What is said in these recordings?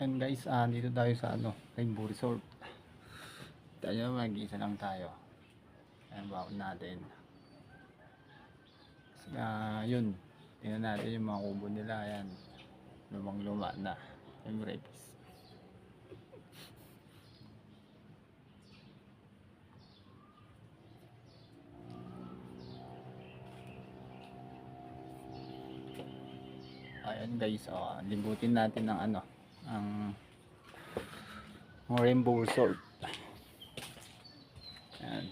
And guys, dito tayo sa Rainbow Resort. Tayo mag-isa lang tayo. Ayan, baon natin. Yun. Tingnan natin yung mga kubo nila. Ayan. Lumang luma na. Siyempre. Ayan guys, libutin natin ng ang Rainbow Resort. Ayan.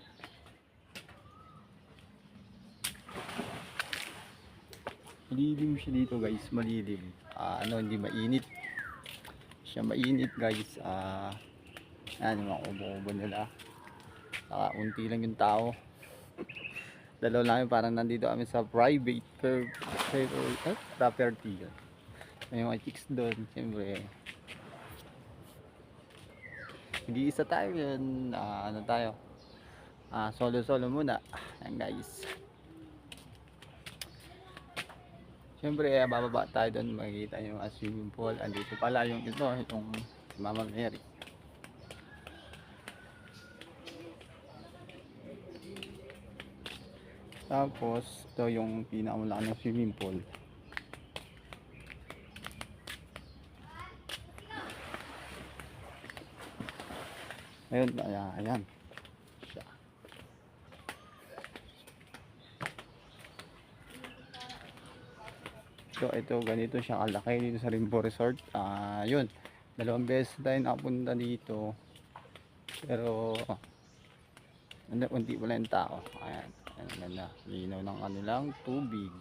Malilim siya dito guys, malilim. Hindi mainit. Siya mainit guys. Ayan yung mga kubo-kubo nila. Saka unti lang yung tao. Dalaw lang yun, parang nandito kami sa private property. May mga chicks doon, siyempre. Nag-iisa tayo yun. Solo-solo muna. Ayan guys. Siyempre, bababa tayo doon, makikita yung swimming pool. Andito pala yung itong Mama Mary. Tapos, ito yung pinakamalaki ng swimming pool. Ayun, ayan. Siya. Ito, ganito siya kalaki dito sa Rainbow Resort. Yun. 2 beses tayo nakapunta dito. Pero, unti pala yung tao. Ayan. Ayan, ganda. Linaw ng kanilang tubig.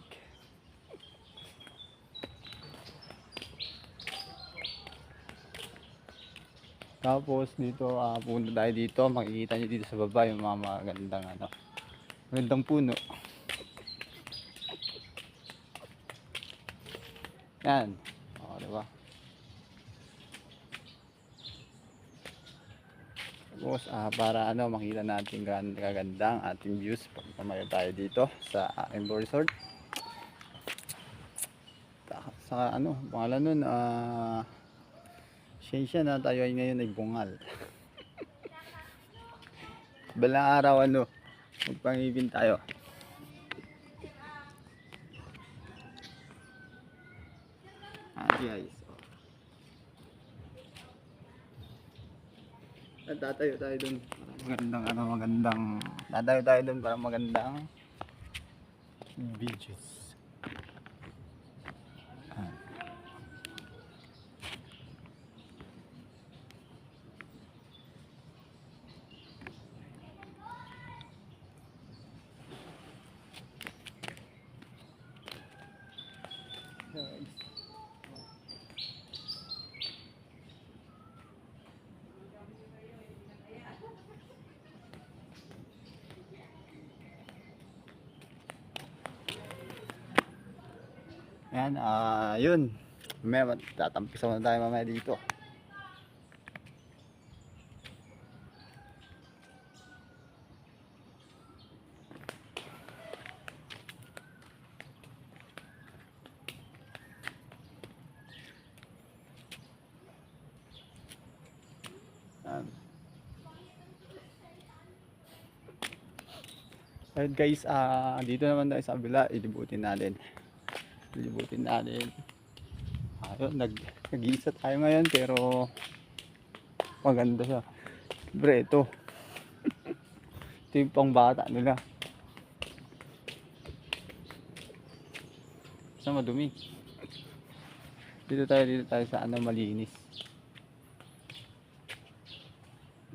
Tapos dito, punta tayo dito. Makikita nyo dito sa baba yung mga magandang magandang puno. Yan. Diba? Tapos, para makita natin kagandang ating views pag tumayo tayo dito sa Rainbow Resort. Sa pangalan nun, siyensya na tayo ay ngayon ay bungal. Balang araw magpangipin tayo. Guys. Tatayo tayo dun para tatayo tayo dun para magandang beaches. Ayan, yun. Mamaya tatampisaw na tayo mamaya dito. Ayan guys, dito naman tayo sa kabila, ilibutin natin. Ayun, nag-iisa tayo ngayon pero maganda siya. Siyempre ito yung pang bata nila. Sa madumi. Dito tayo sa malinis.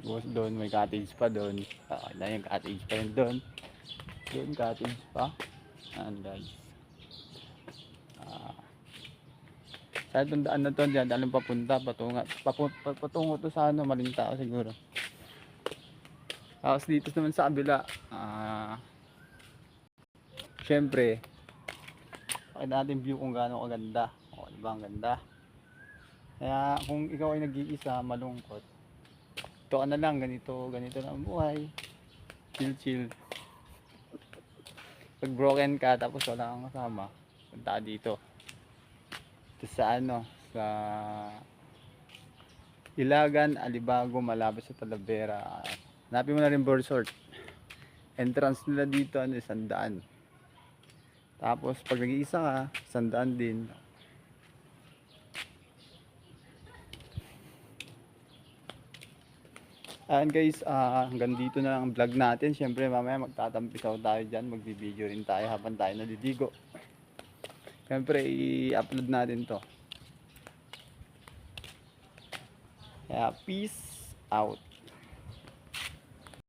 Doon may cottage pa doon. Yung cottage pa yun doon. Doon cottage pa. Ayan guys. Sa itong daan na to, dyan papunta, patungo to sa Malintao siguro. Tapos dito naman sa kabila, syempre, pakita natin view kung gaano kaganda. Diba ang ganda? Kaya kung ikaw ay nag-iisa, malungkot, ito ka na lang, ganito na ang buhay. Chill. Pag broken ka, tapos wala kang kasama, punta ka dito. Ito sa Ilagan, Alibago, malapit sa Talavera. Hanapin mo na rin Borsort. Entrance nila dito, 100. Tapos pag nag-iisa ka, 100 din. Ayan guys, hanggang dito na lang ang vlog natin. Siyempre mamaya magtatampisaw tayo dyan. Magbibideo rin tayo habang tayo naliligo. Siyempre i-upload natin to. Kaya peace out.